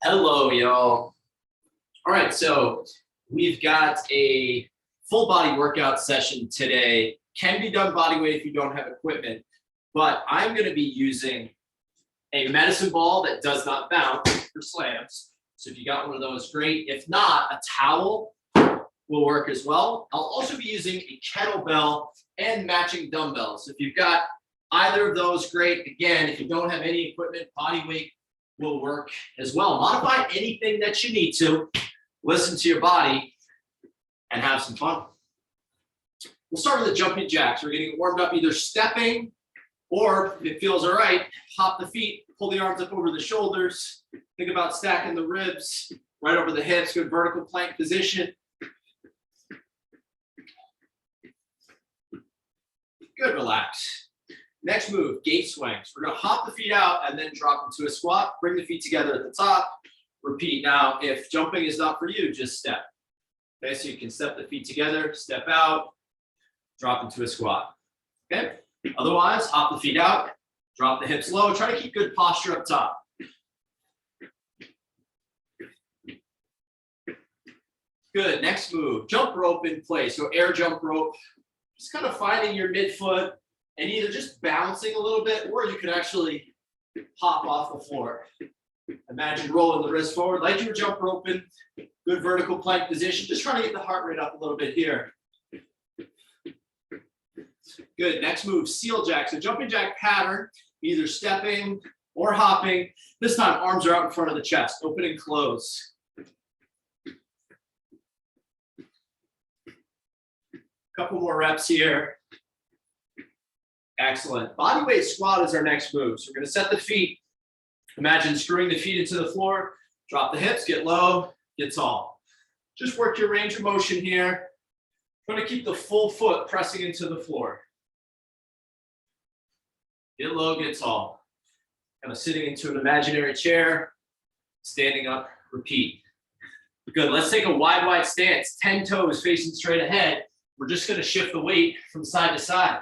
Hello, y'all. All right, so we've got a full body workout session today. Can be done body weight if you don't have equipment, but I'm going to be using a medicine ball that does not bounce for slams. So if you got one of those, great. If not, a towel will work as well. I'll also be using a kettlebell and matching dumbbells. So if you've got either of those, great. Again, if you don't have any equipment, body weight will work as well. Modify anything that you need to. Listen to your body and have some fun. We'll start with the jumping jacks. We're getting warmed up either stepping or, if it feels all right, hop the feet, pull the arms up over the shoulders. Think about stacking the ribs right over the hips. Good vertical plank position. Good, relax. Next move, gate swings. We're going to hop the feet out and then drop into a squat. Bring the feet together at the top. Repeat. Now, if jumping is not for you, just step. Okay, so you can step the feet together, step out, drop into a squat. Okay, otherwise, hop the feet out, drop the hips low. Try to keep good posture up top. Good. Next move, jump rope in place. So air jump rope. Just kind of finding your midfoot and either just bouncing a little bit, or you could actually hop off the floor. Imagine rolling the wrist forward like you were jump roping. Good vertical plank position. Just trying to get the heart rate up a little bit here. Good. Next move, seal jack. So jumping jack pattern, either stepping or hopping. This time, arms are out in front of the chest. Open and close. Couple more reps here. Excellent. Bodyweight squat is our next move. So we're going to set the feet. Imagine screwing the feet into the floor. Drop the hips, get low, get tall. Just work your range of motion here. Try to keep the full foot pressing into the floor. Get low, get tall. Kind of sitting into an imaginary chair. Standing up, repeat. Good. Let's take a wide stance. 10 toes facing straight ahead. We're just going to shift the weight from side to side.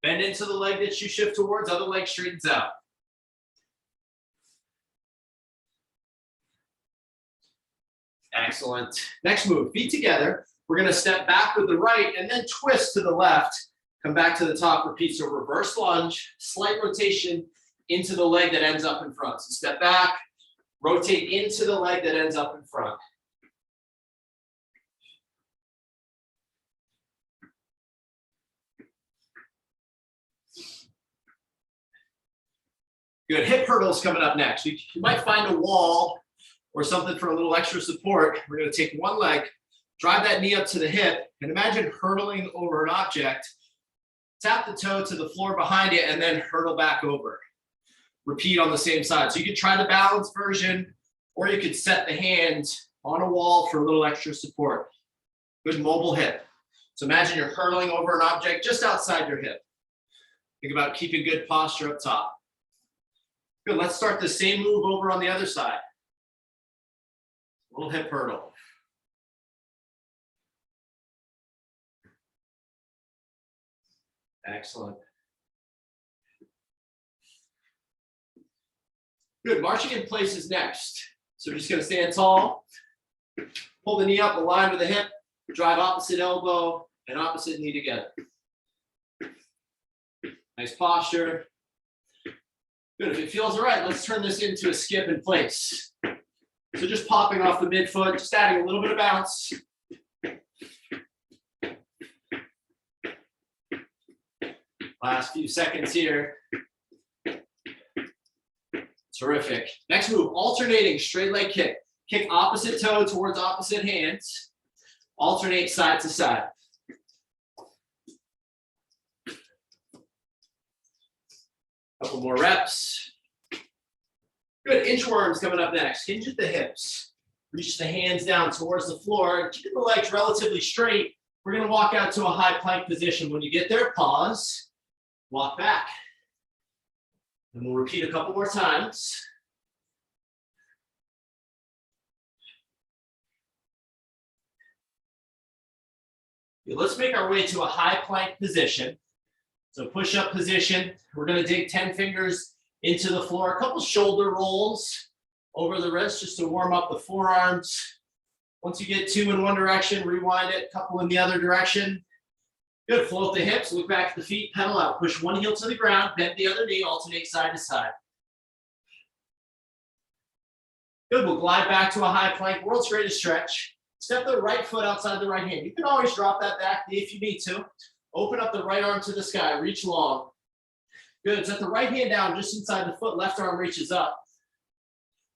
Bend into the leg that you shift towards, other leg straightens out. Excellent. Next move, feet together. We're going to step back with the right and then twist to the left. Come back to the top, repeat. So reverse lunge, slight rotation into the leg that ends up in front. So step back, rotate into the leg that ends up in front. Good. Hip hurdles coming up next. You might find a wall or something for a little extra support. We're going to take one leg, drive that knee up to the hip, and imagine hurdling over an object. Tap the toe to the floor behind it, and then hurdle back over. Repeat on the same side. So you could try the balance version, or you could set the hand on a wall for a little extra support. Good mobile hip. So imagine you're hurdling over an object just outside your hip. Think about keeping good posture up top. Good, let's start the same move over on the other side. Little hip hurdle. Excellent. Good, marching in place is next. So we're just gonna stand tall, pull the knee up, align with the hip, drive opposite elbow and opposite knee together. Nice posture. Good, if it feels all right, let's turn this into a skip in place. So just popping off the midfoot, just adding a little bit of bounce. Last few seconds here. Terrific. Next move, alternating straight leg kick. Kick opposite toe towards opposite hands. Alternate side to side. Couple more reps. Good, inchworms coming up next. Hinge at the hips. Reach the hands down towards the floor. Keep the legs relatively straight. We're going to walk out to a high plank position. When you get there, pause. Walk back. And we'll repeat a couple more times. Okay, let's make our way to a high plank position. So push-up position. We're going to dig 10 fingers into the floor. A couple shoulder rolls. over the wrist just to warm up the forearms. Once you get 2 in one direction, rewind it, couple in the other direction. Good, float the hips, look back at the feet, pedal out. Push one heel to the ground, bend the other knee, alternate side to side. Good, we'll glide back to a high plank, world's greatest stretch. Step the right foot outside the right hand. You can always drop that back knee if you need to. Open up the right arm to the sky, reach long. Good, set the right hand down just inside the foot, left arm reaches up.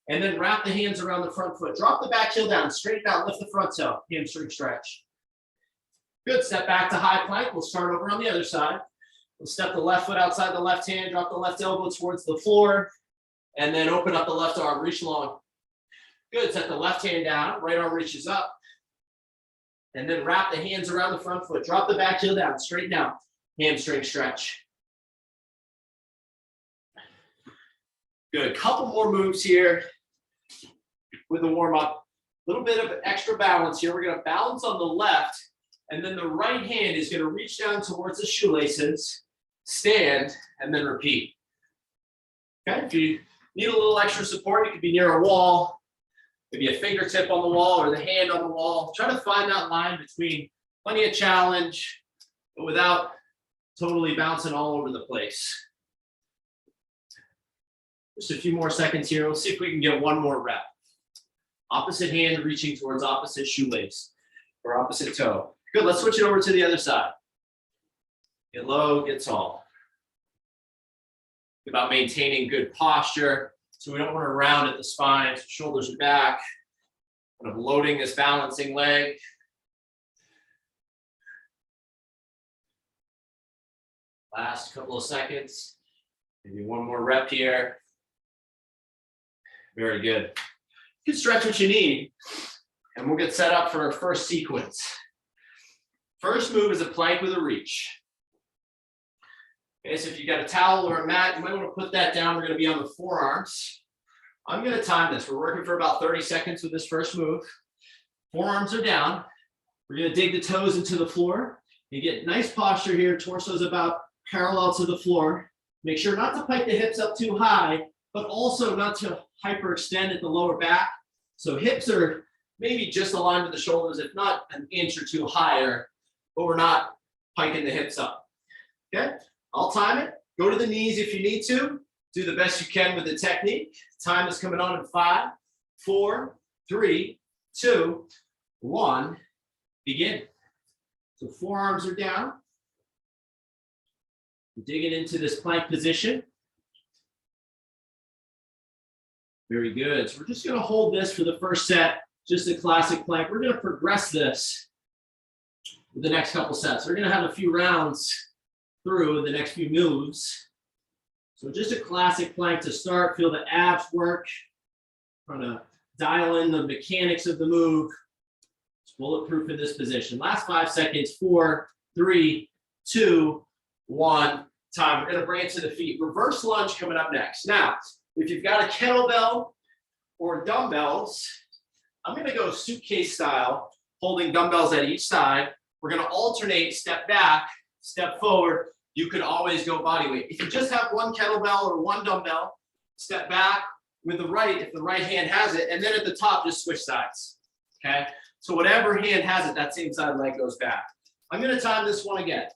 And then wrap the hands around the front foot. Drop the back heel down, straighten out, lift the front toe, hamstring stretch. Good, step back to high plank. We'll start over on the other side. We'll step the left foot outside the left hand, drop the left elbow towards the floor, and then open up the left arm, reach long. Good, set the left hand down, right arm reaches up. And then wrap the hands around the front foot. Drop the back heel down, straighten out, hamstring stretch. Good, couple more moves here with the warm up. A little bit of extra balance here. We're gonna balance on the left, and then the right hand is gonna reach down towards the shoelaces, stand, and then repeat. Okay, if you need a little extra support, you could be near a wall, maybe a fingertip on the wall or the hand on the wall. Try to find that line between plenty of challenge, but without totally bouncing all over the place. Just a few more seconds here. We'll see if we can get one more rep. Opposite hand reaching towards opposite shoelace or opposite toe. Good, let's switch it over to the other side. Get low, get tall. About maintaining good posture so we don't want to round at the spine, so shoulders are back. Kind of loading this balancing leg. Last couple of seconds. Maybe one more rep here. Very good. You can stretch what you need, and we'll get set up for our first sequence. First move is a plank with a reach. Okay, so if you got a towel or a mat, you might want to put that down. We're going to be on the forearms. I'm going to time this. We're working for about 30 seconds with this first move. Forearms are down. We're going to dig the toes into the floor. You get nice posture here. Torso's about parallel to the floor. Make sure not to pike the hips up too high, but also not to hyperextend at the lower back. So hips are maybe just aligned with the shoulders, if not an inch or two higher, but we're not piking the hips up. Okay, I'll time it. Go to the knees if you need to. Do the best you can with the technique. Time is coming on in 5, 4, 3, 2, 1. Begin. So forearms are down. Digging into this plank position. Very good. So we're just going to hold this for the first set, just a classic plank. We're going to progress this with the next couple sets. We're going to have a few rounds through the next few moves. So just a classic plank to start. Feel the abs work. Trying to dial in the mechanics of the move. It's bulletproof in this position. Last 5 seconds. 4, 3, 2, 1. Time. We're going to bring it to the feet. Reverse lunge coming up next. Now, if you've got a kettlebell or dumbbells, I'm going to go suitcase style, holding dumbbells at each side. We're going to alternate, step back, step forward. You could always go body weight. If you just have one kettlebell or one dumbbell, step back with the right, if the right hand has it, and then at the top, just switch sides, okay? So whatever hand has it, that same side leg goes back. I'm going to time this one again,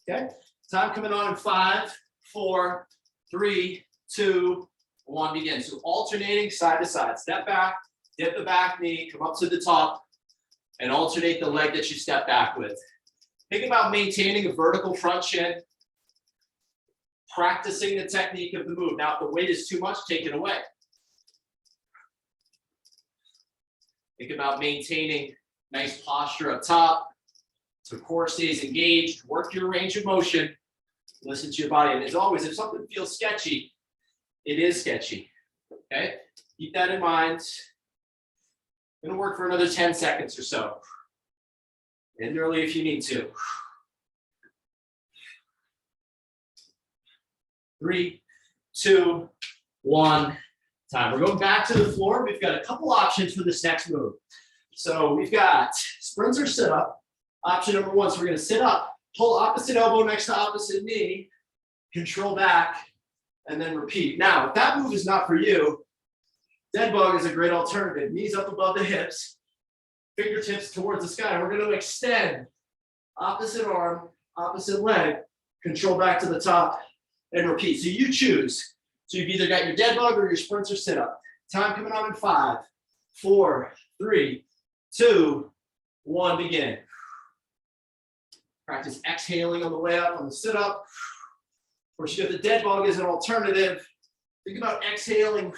okay? Time coming on in 5, 4, 3, 2, 1, begin. So alternating side to side. Step back, dip the back knee, come up to the top, and alternate the leg that you step back with. Think about maintaining a vertical front shin, practicing the technique of the move. Now, if the weight is too much, take it away. Think about maintaining nice posture up top, so core stays engaged. Work your range of motion. Listen to your body. And as always, if something feels sketchy, it is sketchy, okay? Keep that in mind. Gonna work for another 10 seconds or so. End early if you need to. 3, 2, 1, time. We're going back to the floor. We've got a couple options for this next move. So we've got sprints or sit up. Option number 1, so we're gonna sit up, pull opposite elbow next to opposite knee, control back, and then repeat. Now, if that move is not for you, Dead bug is a great alternative. Knees up above the hips, fingertips towards the sky. We're going to extend opposite arm, opposite leg, control back to the top, and repeat. So you choose. So you've either got your dead bug or your sprints or sit up. Time coming on in 5, 4, 3, 2, 1, begin. Practice exhaling on the way up on the sit up. Of course, you have the dead bug as an alternative. Think about exhaling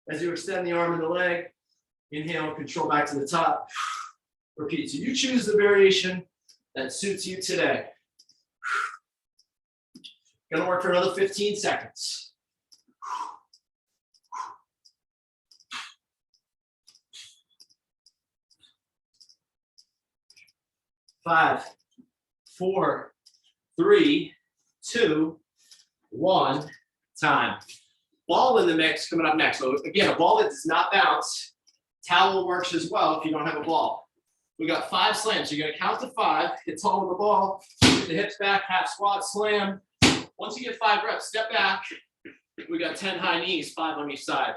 as you extend the arm and the leg. Inhale, control back to the top. Repeat. So you choose the variation that suits you today. Gonna work for another 15 seconds. 5, 4, 3, 2, 1, time. Ball in the mix coming up next. So again, a ball that does not bounce. Towel works as well if you don't have a ball. We got 5 slams. You're gonna count to 5, hit tall with the ball, get the hips back, half squat, slam. Once you get 5 reps, step back. We got 10 high knees, 5 on each side.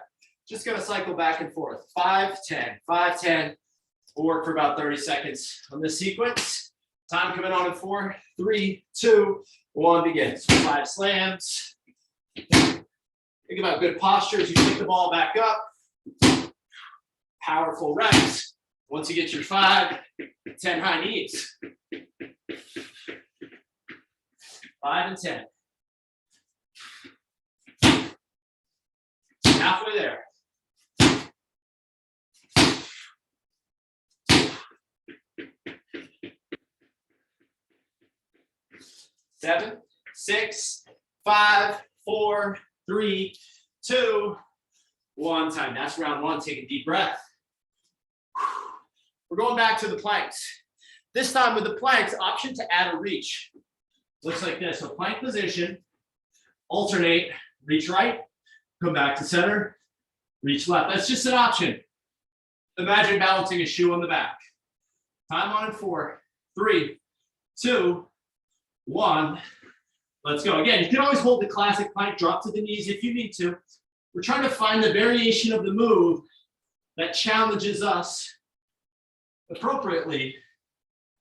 Just gonna cycle back and forth. 5, 10, 5, 10. We'll work for about 30 seconds on this sequence. Time coming on in 4, 3, 2, 1, begin. So 5 slams. Think about good posture as you pick the ball back up. Powerful reps. Once you get your 5, 10 high knees. 5 and 10. Halfway there. 7, 6, 5, 4, 3, 2, 1. Time. That's round 1. Take a deep breath. We're going back to the planks. This time with the planks, option to add a reach. Looks like this. So plank position, alternate, reach right, come back to center, reach left. That's just an option. Imagine balancing a shoe on the back. Time on in 4, 3, 2, 1. Let's go. Again, you can always hold the classic plank, drop to the knees if you need to. We're trying to find the variation of the move that challenges us appropriately.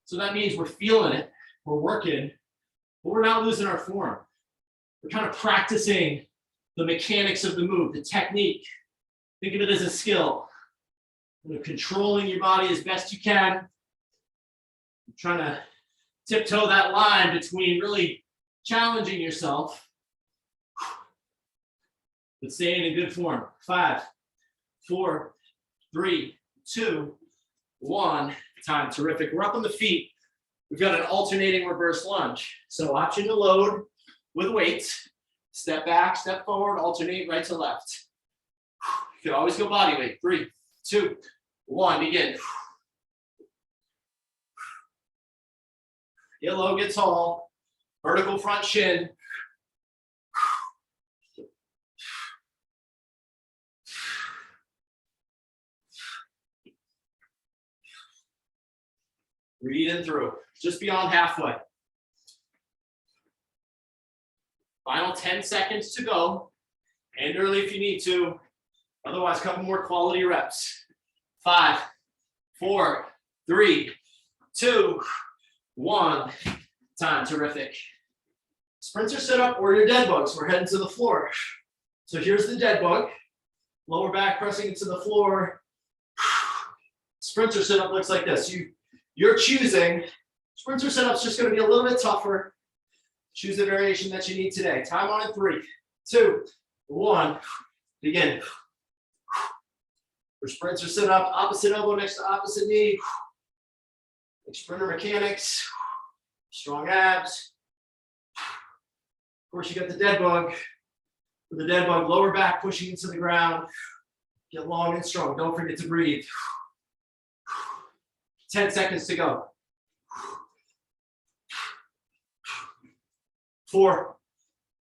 So that means we're feeling it, we're working, but we're not losing our form. We're kind of practicing the mechanics of the move, the technique. Think of it as a skill. You know, controlling your body as best you can. You're trying to tiptoe that line between really challenging yourself, but staying in good form. 5, 4, 3, 2, 1. Time. Terrific. We're up on the feet. We've got an alternating reverse lunge. So option to load with weights. Step back, step forward, alternate right to left. You can always go body weight. 3, 2, 1. Begin. Get low, get tall. Vertical front shin. Breathe in through, just beyond halfway. Final 10 seconds to go. End early if you need to. Otherwise, a couple more quality reps. 5, 4, 3, 2, 1. Time. Terrific. Sprints or sit up or your dead bugs. We're heading to the floor. So here's the dead bug. Lower back pressing into the floor. Sprints or sit up looks like this. You're choosing. Sprints or sit up's just going to be a little bit tougher. Choose the variation that you need today. Time on in 3, 2, 1. Begin. For sprints or sit up, opposite elbow next to opposite knee. Like sprinter mechanics. Strong abs. Of course, you got the dead bug. For the dead bug, lower back pushing into the ground. Get long and strong. Don't forget to breathe. 10 seconds to go. 4,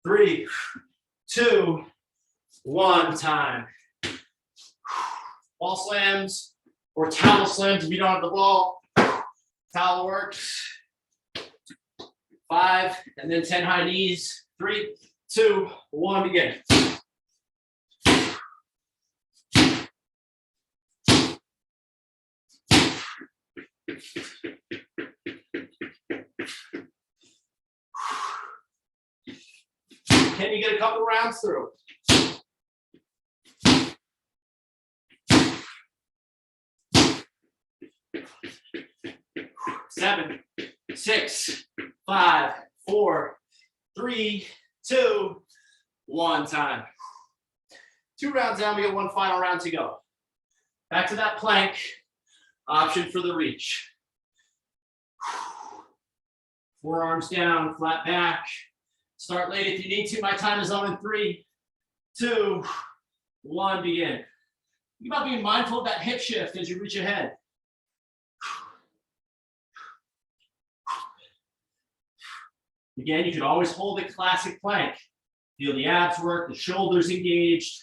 3, 2, 1. Time. Ball slams or towel slams if you don't have the ball. Towel works. 5 and then 10 high knees. 3, 2, 1. Begin. Can you get a couple rounds through? 7, 6, 5, 4, 3, 2, 1 time. 2 rounds down, we got 1 final round to go. Back to that plank, option for the reach. Forearms down, flat back. Start late if you need to. My time is on in 3, 2, 1, begin. Think about being mindful of that hip shift as you reach ahead. Again, you can always hold a classic plank. Feel the abs work, the shoulders engaged.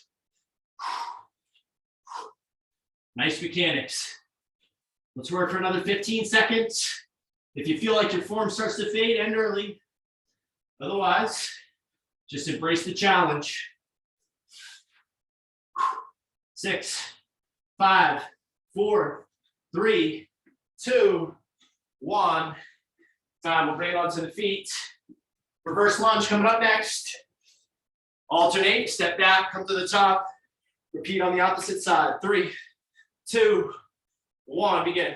Nice mechanics. Let's work for another 15 seconds. If you feel like your form starts to fade, end early. Otherwise, just embrace the challenge. 6, 5, 4, 3, 2, 1. Time, we'll bring it onto the feet. Reverse lunge coming up next. Alternate, step back, come to the top. Repeat on the opposite side. 3, 2, 1, begin.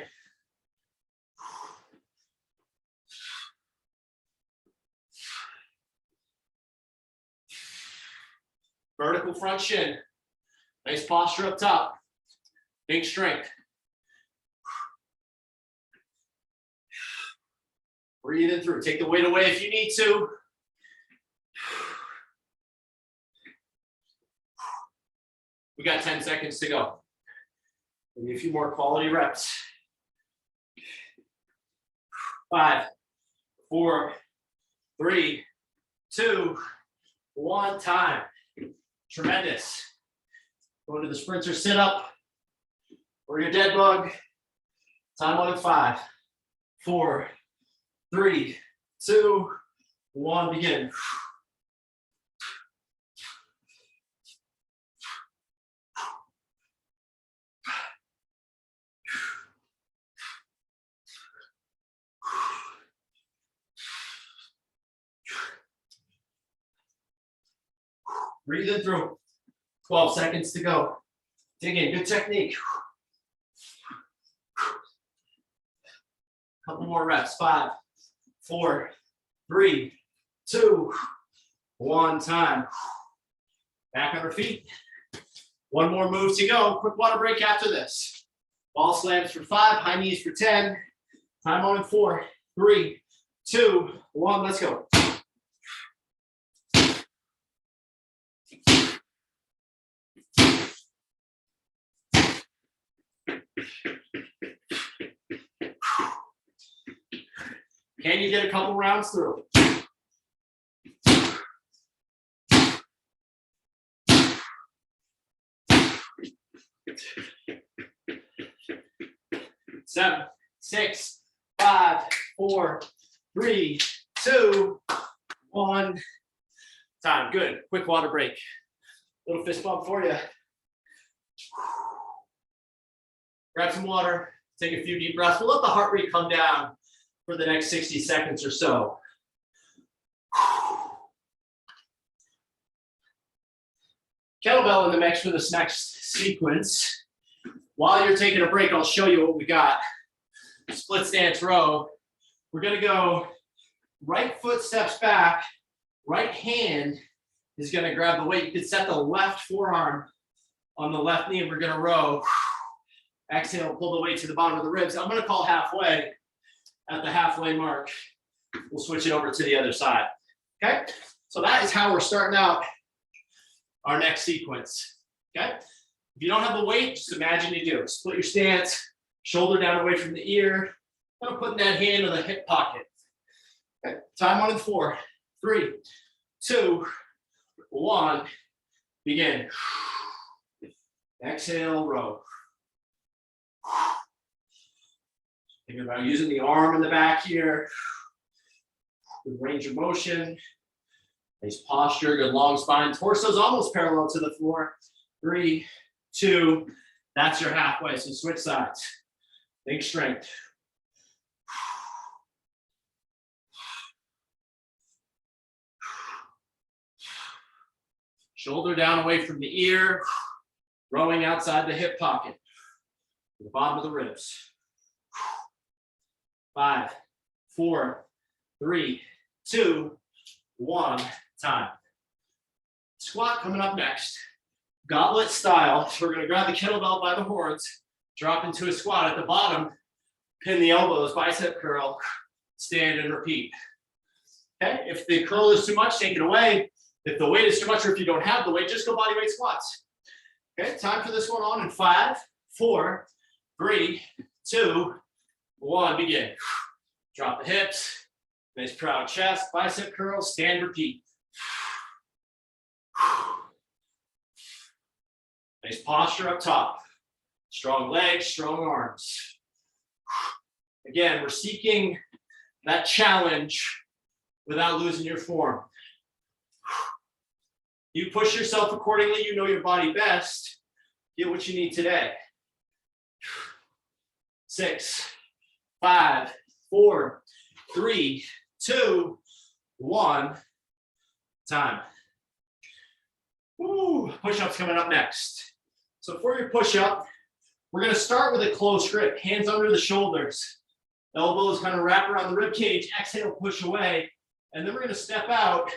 Vertical front shin. Nice posture up top. Big strength. Breathe in through. Take the weight away if you need to. We got 10 seconds to go. Maybe a few more quality reps. 5, 4, 3, 2, 1, time. Tremendous. Go to the sprinter sit up or your dead bug. Time on in 5, 4, 3, 2, 1, begin. Breathe in through. 12 seconds to go. Dig in, good technique. Couple more reps. 5, 4, 3, 2, 1, time. Back on our feet. 1 more move to go. Quick water break after this. Ball slams for 5, high knees for 10. Time on in 4, 3, 2, 1, let's go. Can you get a couple rounds through? 7, 6, 5, 4, 3, 2, 1. Time. Good. Quick water break. Little fist bump for you. Grab some water. Take a few deep breaths. We'll let the heart rate come down for the next 60 seconds or so. Kettlebell in the mix for this next sequence. While you're taking a break, I'll show you what we got. Split stance row. We're gonna go right foot steps back, right hand is gonna grab the weight. You can set the left forearm on the left knee and we're gonna row. Exhale, pull the weight to the bottom of the ribs. I'm gonna call halfway. At the halfway mark, we'll switch it over to the other side. Okay, so that is how we're starting out our next sequence. Okay, if you don't have the weight, just imagine you do. Split your stance, shoulder down away from the ear, kind of putting that hand in the hip pocket. Okay, time on in 4, 3, 2, 1, begin. Exhale, row. Thinking about using the arm in the back here. Good range of motion. Nice posture, good long spine. Torso's almost parallel to the floor. 3, 2, that's your halfway. So switch sides. Big strength. Shoulder down away from the ear, rowing outside the hip pocket, to the bottom of the ribs. 5, 4, 3, 2, 1, time. Squat coming up next. Goblet style. So we're going to grab the kettlebell by the horns, drop into a squat at the bottom, pin the elbows, bicep curl, stand and repeat. Okay, if the curl is too much, take it away. If the weight is too much or if you don't have the weight, just go bodyweight squats. Okay, time for this one on in 5, 4, 3, 2, 1, begin. Drop the hips, nice proud chest, bicep curl, stand, repeat. Nice posture up top. Strong legs, strong arms. Again, we're seeking that challenge without losing your form. You push yourself accordingly, you know your body best. Get what you need today. 6, 5, 4, 3, 2, 1, time. Woo, push-ups coming up next. So for your push-up, we're going to start with a close grip, hands under the shoulders. Elbows kind of wrap around the rib cage, exhale, push away. And then we're going to step out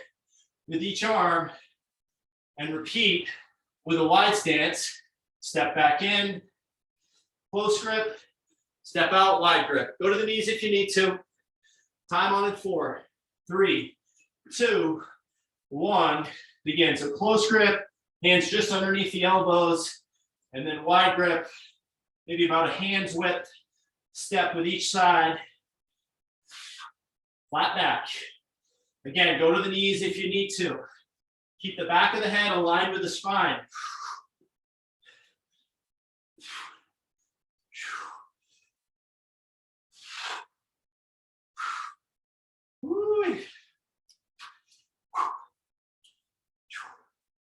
with each arm and repeat with a wide stance. Step back in, close grip, step out, wide grip. Go to the knees if you need to. Time on it, 4, 3, 2, 1, begin. So close grip, hands just underneath the elbows, and then wide grip, maybe about a hand's width, step with each side, flat back. Again, go to the knees if you need to. Keep the back of the head aligned with the spine. Woo.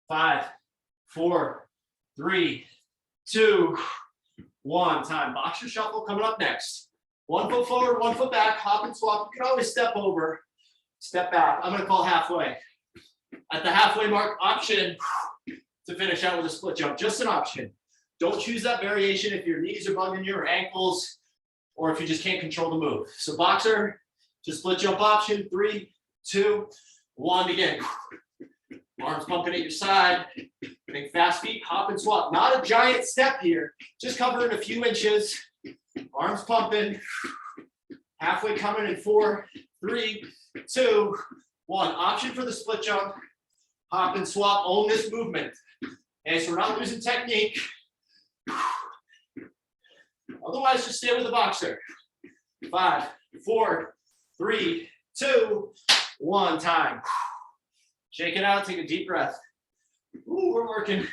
5, 4, 3, 2, 1, time. Boxer shuffle coming up next. 1 foot forward, 1 foot back, hop and swap. You can always step over, step back. I'm going to call halfway. At the halfway mark, option to finish out with a split jump. Just an option. Don't choose that variation if your knees are bugging you or ankles, or if you just can't control the move. So boxer, just split jump option. 3, 2, 1, begin. Arms pumping at your side. Make fast feet, hop and swap. Not a giant step here, just covering a few inches. Arms pumping. Halfway coming in 4, 3, 2, 1. Option for the split jump. Hop and swap. Own this movement. Okay, so we're not losing technique. Otherwise, just stay with the boxer. 5, 4, 3, 2, 1, time. Shake it out, take a deep breath. Ooh, we're working.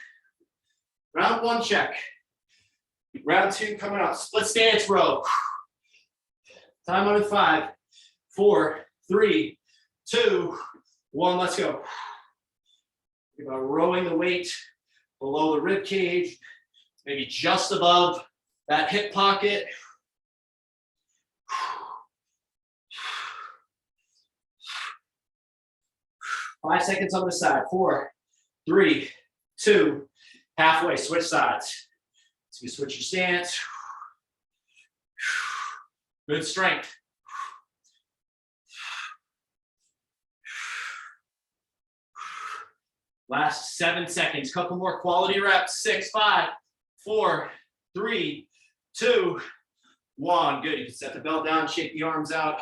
Round 1, check. Round 2 coming up. Split stance row. Time on in 5, 4, 3, 2, 1, let's go. Think about rowing the weight below the rib cage, maybe just above that hip pocket. 5 seconds on the side. 4, 3, 2, halfway. Switch sides. So you switch your stance. Good strength. Last 7 seconds. Couple more quality reps. 6, 5, 4, 3, 2, 1. Good. You can set the belt down, shake the arms out.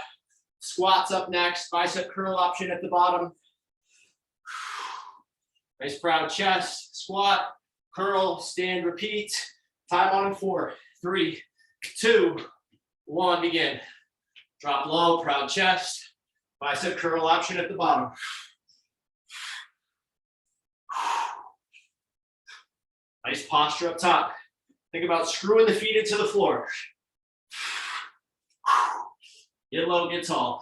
Squats up next. Bicep curl option at the bottom. Nice proud chest. Squat, curl, stand, repeat. Time on in 4, 3, 2, 1. Begin. Drop low, proud chest. Bicep curl option at the bottom. Nice posture up top. Think about screwing the feet into the floor. Get low, get tall.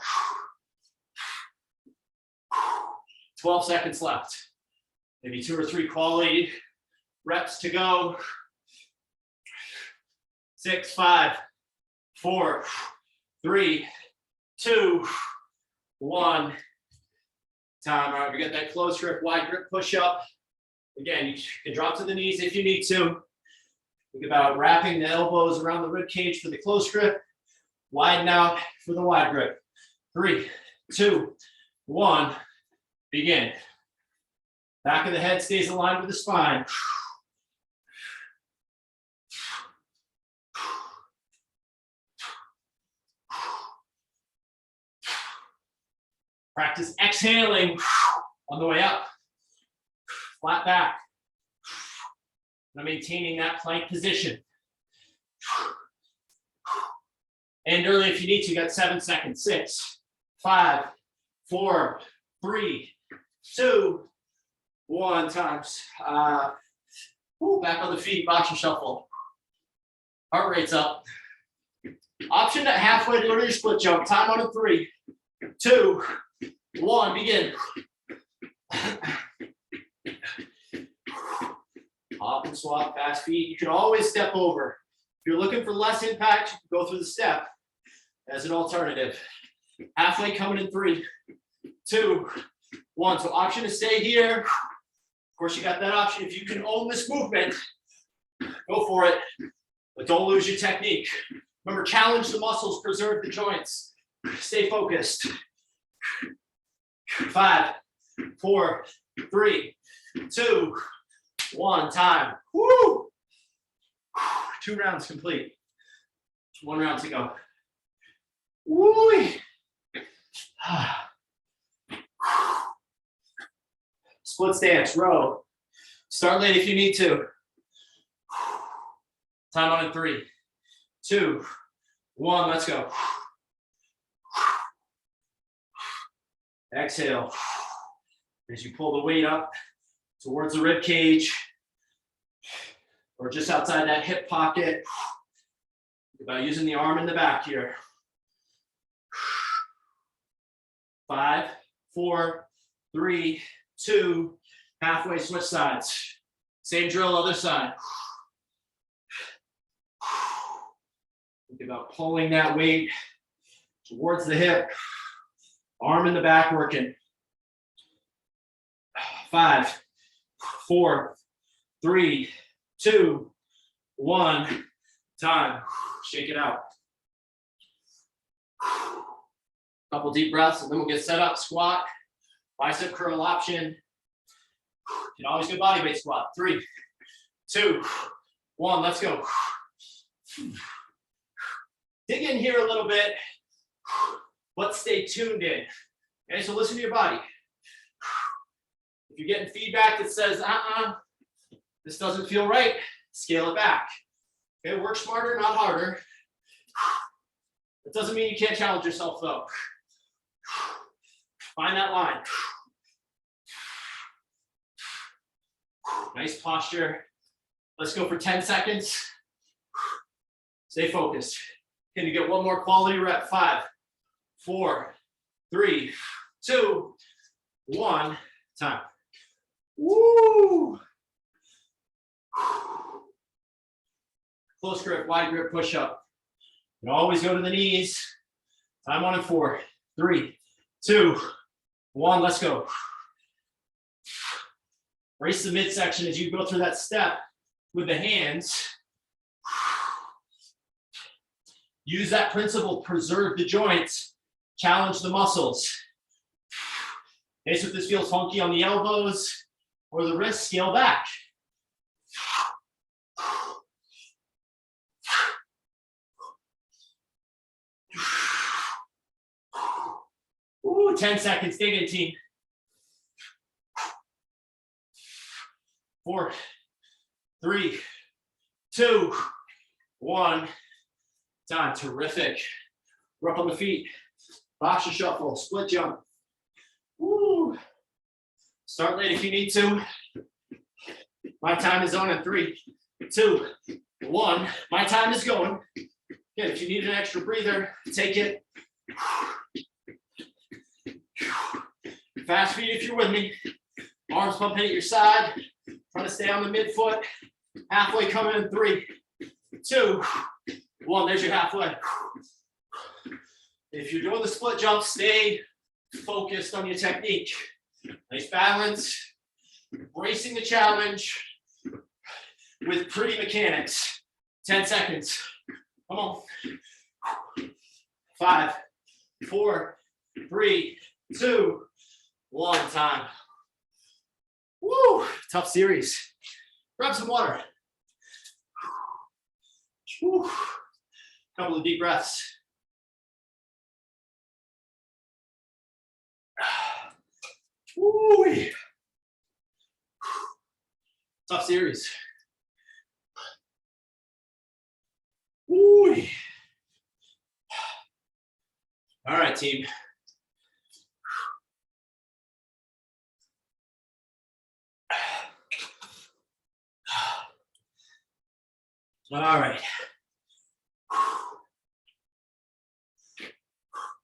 12 seconds left. Maybe 2 or 3 quality reps to go. 6, 5, 4, 3, 2, 1. Time. All right, we got that close grip, wide grip push up. Again, you can drop to the knees if you need to. Think about wrapping the elbows around the rib cage for the close grip. Widen out for the wide grip. 3, 2, 1, begin. Back of the head stays aligned with the spine. Practice exhaling on the way up. Flat back. Now maintaining that plank position. And early if you need to, you got 7 seconds. 6, 5, 4, 3, 2, 1 times. Back on the feet, boxer shuffle. Heart rate's up. Option at halfway to your split jump. Time on a 3, 2, 1, begin. Hop and swap, fast feet. You can always step over. If you're looking for less impact, you can go through the step as an alternative. Halfway coming in 3, 2, 1. So option to stay here. Of course, you got that option. If you can own this movement, go for it, but don't lose your technique. Remember, challenge the muscles, preserve the joints. Stay focused. 5, 4, 3, 2, 1, time. Woo! 2 rounds complete. 1 round to go. Woo! Split stance, row. Start late if you need to. Time on in 3, 2, 1, let's go. Exhale. As you pull the weight up towards the rib cage or just outside that hip pocket. Think about using the arm in the back here. 5, 4, 3, 2, halfway switch sides. Same drill, other side. Think about pulling that weight towards the hip. Arm in the back working. 5, 4, 3, 2, 1, time. Shake it out. Couple deep breaths, and then we'll get set up. Squat, bicep curl option. You can always go bodyweight squat. 3, 2, 1, let's go. Dig in here a little bit, but stay tuned in. Okay, so listen to your body. If you're getting feedback that says, this doesn't feel right, scale it back. Okay, work smarter, not harder. That doesn't mean you can't challenge yourself though. Find that line. Nice posture. Let's go for 10 seconds. Stay focused. Can you get one more quality rep? 5, 4, 3, 2, 1, time. Woo! Close grip, wide grip, push up. You always go to the knees. Time on in 4, 3, 2, 1, let's go. Brace the midsection as you go through that step with the hands. Use that principle, preserve the joints, challenge the muscles. Okay, so if this feels funky on the elbows or the wrists, scale back. Ooh, 10 seconds, dig in, team. 4, 3, 2, 1. Time. Terrific. We're up on the feet. Boxer shuffle, split jump. Woo. Start late if you need to. My time is on in 3, 2, 1. My time is going. Again, if you need an extra breather, take it. Fast feet if you're with me. Arms pumping at your side. Trying to stay on the midfoot. Halfway coming in 3, 2, 1. There's your halfway. If you're doing the split jump, stay focused on your technique. Nice balance. Bracing the challenge with pretty mechanics. 10 seconds. Come on. 5, 4, 3, 2, 1. Time. Woo! Tough series. Grab some water. Woo. Couple of deep breaths. Woo. Tough series. Woo. All right, team. All right.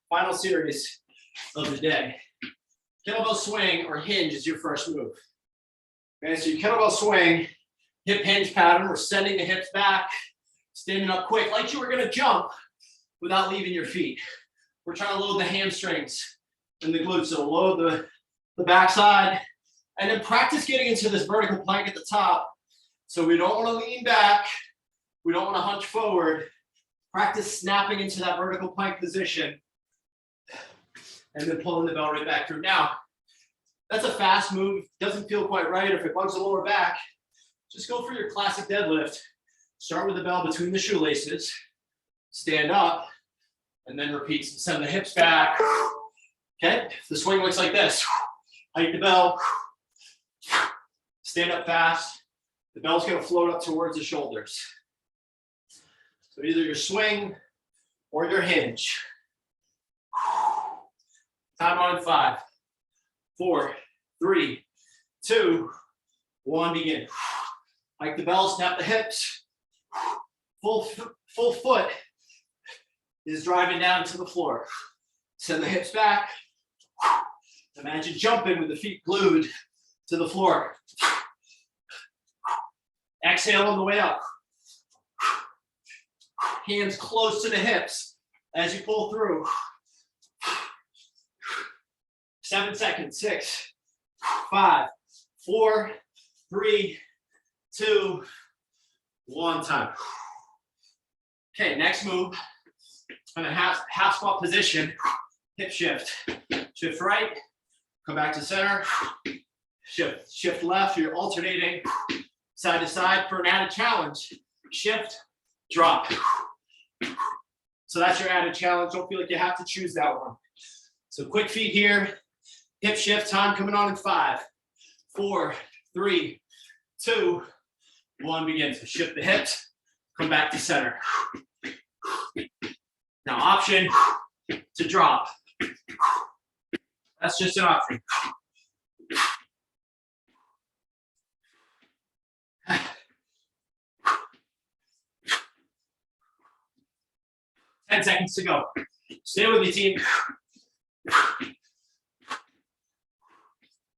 Final series of the day. Kettlebell swing or hinge is your first move. Okay, so your kettlebell swing, hip hinge pattern, we're sending the hips back, standing up quick, like you were gonna jump without leaving your feet. We're trying to load the hamstrings and the glutes, so load the backside, and then practice getting into this vertical plank at the top. So we don't wanna lean back, we don't wanna hunch forward. Practice snapping into that vertical plank position, and then pulling the bell right back through. Now, that's a fast move, doesn't feel quite right. If it bugs the lower back, just go for your classic deadlift. Start with the bell between the shoelaces, stand up, and then repeat. Send the hips back. Okay, the swing looks like this. Hike the bell, stand up fast. The bell's gonna float up towards the shoulders. So either your swing or your hinge. Time on 5, 4, 3, 2, 1, begin. Hike the bell, snap the hips. Full foot is driving down to the floor. Send the hips back. Imagine jumping with the feet glued to the floor. Exhale on the way up. Hands close to the hips as you pull through. 7 seconds. 6, 5, 4, 3, 2, 1. Time. Okay, next move. I'm in a half squat position. Hip shift. Shift right. Come back to center. Shift left. You're alternating side to side for an added challenge. Shift, drop. So that's your added challenge. Don't feel like you have to choose that one. So quick feet here. Hip shift. Time coming on in 5, 4, 3, 2, 1. Begin. So shift the hips. Come back to center. Now option to drop. That's just an option. Ten seconds to go. Stay with me, team.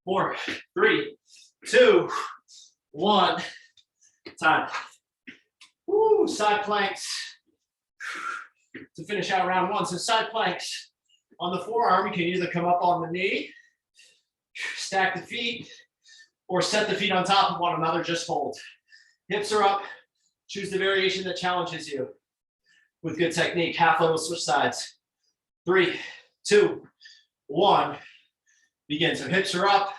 4, 3, 2, 1. Time. Woo, side planks to finish out round 1. So side planks on the forearm, you can either come up on the knee, stack the feet, or set the feet on top of one another, just hold. Hips are up, choose the variation that challenges you with good technique. Half level switch sides. 3, 2, 1, begin. So hips are up,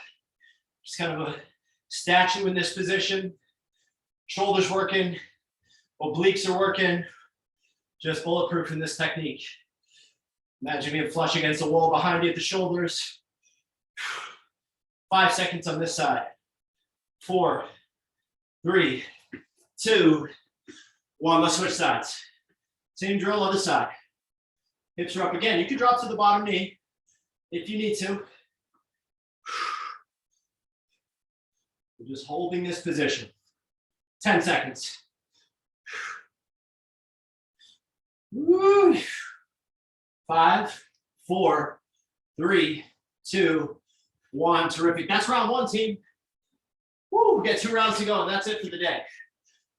just kind of a statue in this position. Shoulders working, obliques are working, just bulletproof in this technique. Imagine being flush against the wall behind you at the shoulders. 5 seconds on this side. 4, 3, 2, 1. Let's switch sides. Same drill, other side. Hips are up again. You can drop to the bottom knee if you need to. We're just holding this position. 10 seconds. Woo. 5, 4, 3, 2, 1. Terrific. That's round 1, team. Woo. We got 2 rounds to go, and that's it for the day.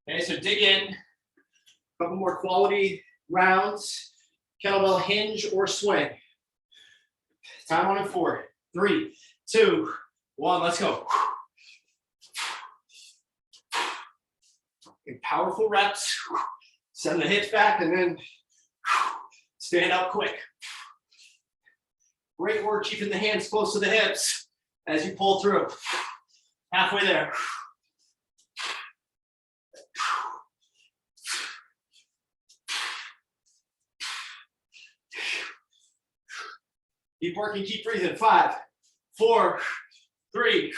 Okay, so dig in. A couple more quality rounds. Kettlebell hinge or swing. Time on in 4, 3, 2, 1. Let's go. In powerful reps, send the hips back and then stand up quick. Great work keeping the hands close to the hips as you pull through. Halfway there. Keep working, keep breathing. 5, 4, 3,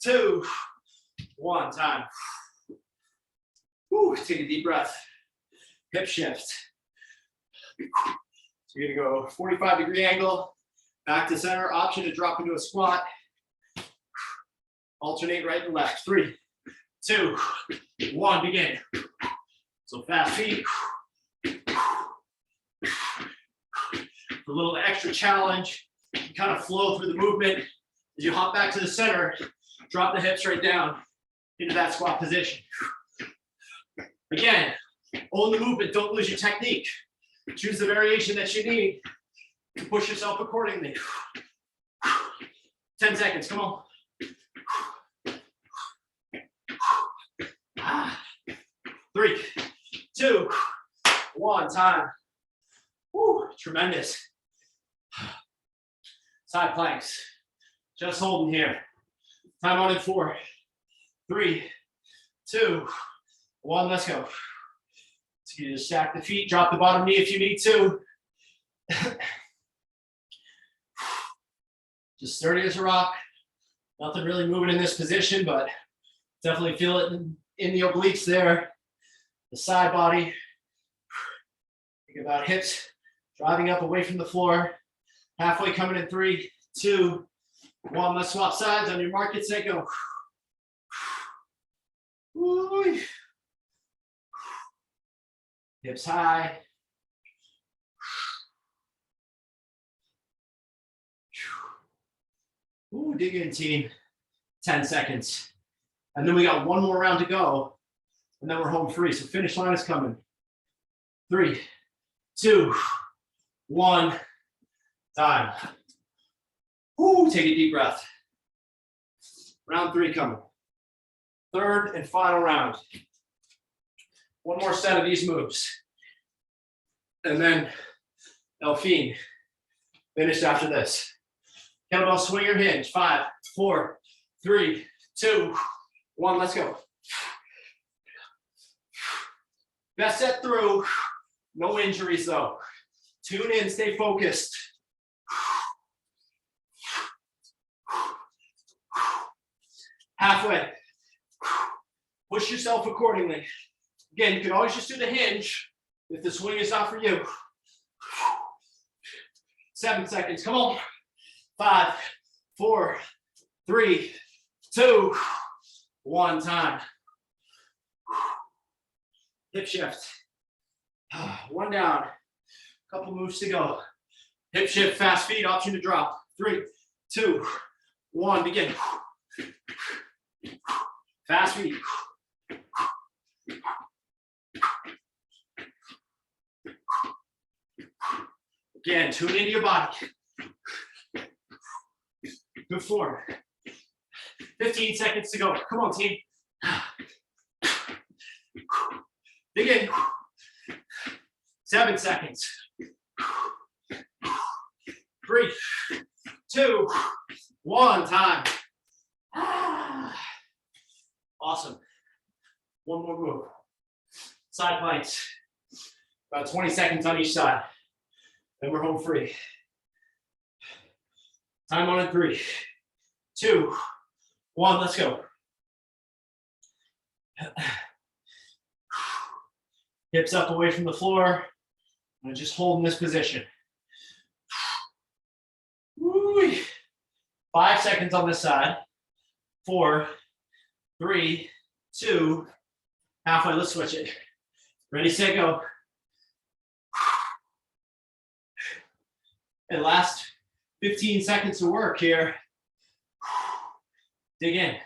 2, 1. Time. Woo, take a deep breath. Hip shift. So you're gonna go 45-degree angle, back to center. Option to drop into a squat. Alternate right and left. 3, 2, 1. Begin. So fast feet. A little extra challenge. You kind of flow through the movement as you hop back to the center. Drop the hips right down into that squat position. Again, own the movement. Don't lose your technique. Choose the variation that you need to push yourself accordingly. 10 seconds. Come on. 3, 2, 1. Time. Woo, tremendous. Side planks. Just holding here. Time on in 4, 3, 2, 1. Let's go. So you just stack the feet, drop the bottom knee if you need to. Just sturdy as a rock. Nothing really moving in this position, but definitely feel it in the obliques there. The side body. Think about hips driving up away from the floor. Halfway coming in 3, 2, 1. Let's swap sides. On your mark, get set, go. Ooh. Hips high. Ooh, dig in, team. 10 seconds. And then we got one more round to go. And then we're home free. So finish line is coming. 3, 2, 1. Time. Ooh, take a deep breath. Round 3 coming. Third and final round. One more set of these moves. And then Delphine. Finish after this. Kettlebell swing or hinge. 5, 4, 3, 2, 1. Let's go. Best set through. No injuries though. Tune in, stay focused. Halfway. Push yourself accordingly. Again, you can always just do the hinge if the swing is not for you. 7 seconds. Come on. 5, 4, 3, 2, 1. Time. Hip shift. 1 down. Couple moves to go. Hip shift, fast feet, option to drop. 3, 2, 1. Begin. Fast feet. Again, tune into your body. Good form. 15 seconds to go. Come on, team. Begin. 7 seconds. 3, 2, 1. Time. Awesome. One more move. Side planks. About 20 seconds on each side. Then we're home free. Time on in 3, 2, 1. Let's go. Hips up away from the floor. And just holding this position. Woo. 5 seconds on this side. 4, 3, 2. Halfway. Let's switch it. Ready, set, go. And last 15 seconds to work here. Dig in.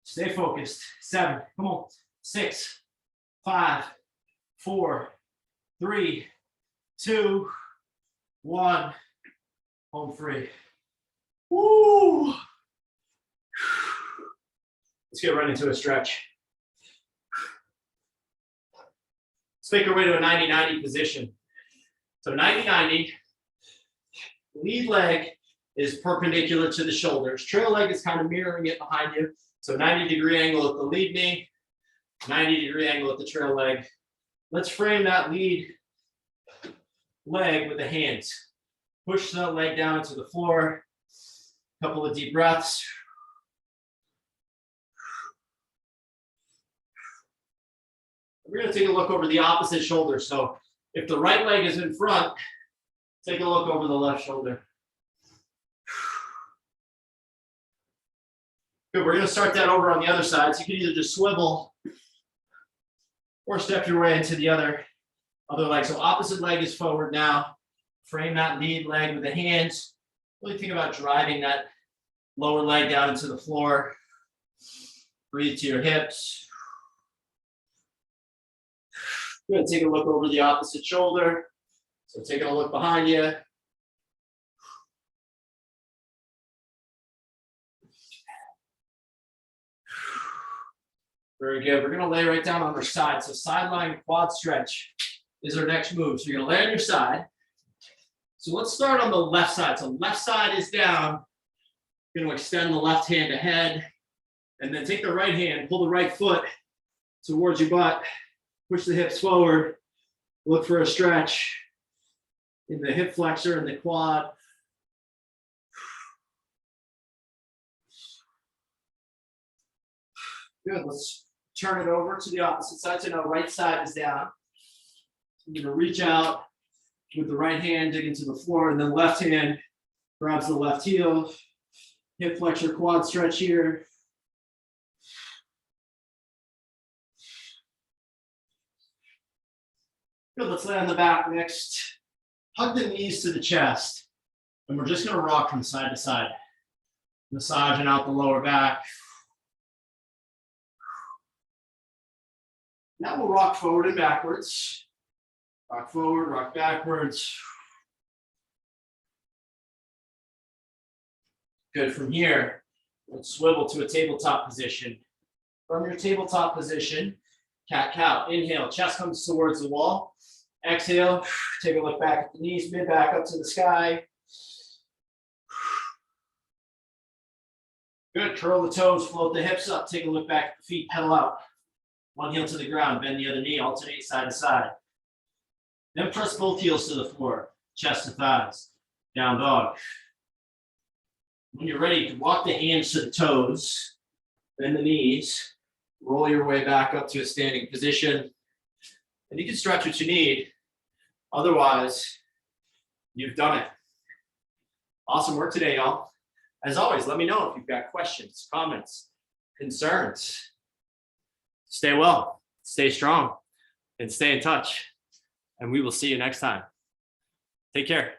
Stay focused. 7. Come on. 6, 5, 4, 3, 2, 1. Home free. Woo! Let's get right into a stretch. Let's make our way to a 90-90 position. So 90-90, lead leg is perpendicular to the shoulders. Trail leg is kind of mirroring it behind you. So 90-degree angle at the lead knee, 90-degree angle at the trail leg. Let's frame that lead leg with the hands. Push the leg down into the floor. Couple of deep breaths. We're going to take a look over the opposite shoulder. So if the right leg is in front, take a look over the left shoulder. Good, we're going to start that over on the other side. So you can either just swivel or step your way into the other leg. So opposite leg is forward now. Frame that lead leg with the hands. Really think about driving that lower leg down into the floor. Breathe to your hips. Good, take a look over the opposite shoulder. So taking a look behind you. Very good. We're going to lay right down on our side. So sideline quad stretch is our next move. So you're going to lay on your side. So let's start on the left side. So left side is down. You're going to extend the left hand ahead. And then take the right hand, pull the right foot towards your butt. Push the hips forward. Look for a stretch in the hip flexor and the quad. Good. Let's turn it over to the opposite side. So now right side is down. You're going to reach out with the right hand, dig into the floor, and then left hand grabs the left heel. Hip flexor, quad stretch here. Good, let's lay on the back next. Hug the knees to the chest. And we're just going to rock from side to side. Massaging out the lower back. Now we'll rock forward and backwards. Rock forward, rock backwards. Good, from here, let's swivel to a tabletop position. From your tabletop position, cat-cow. Inhale, chest comes towards the wall. Exhale, take a look back at the knees, mid back up to the sky. Good, curl the toes, float the hips up, take a look back at the feet, pedal out. One heel to the ground, bend the other knee, alternate side to side. Then press both heels to the floor, chest to thighs, down dog. When you're ready, you can walk the hands to the toes, bend the knees, roll your way back up to a standing position. And you can stretch what you need. Otherwise, you've done it. Awesome work today, y'all. As always, let me know if you've got questions, comments, concerns. Stay well, stay strong, and stay in touch. And we will see you next time. Take care.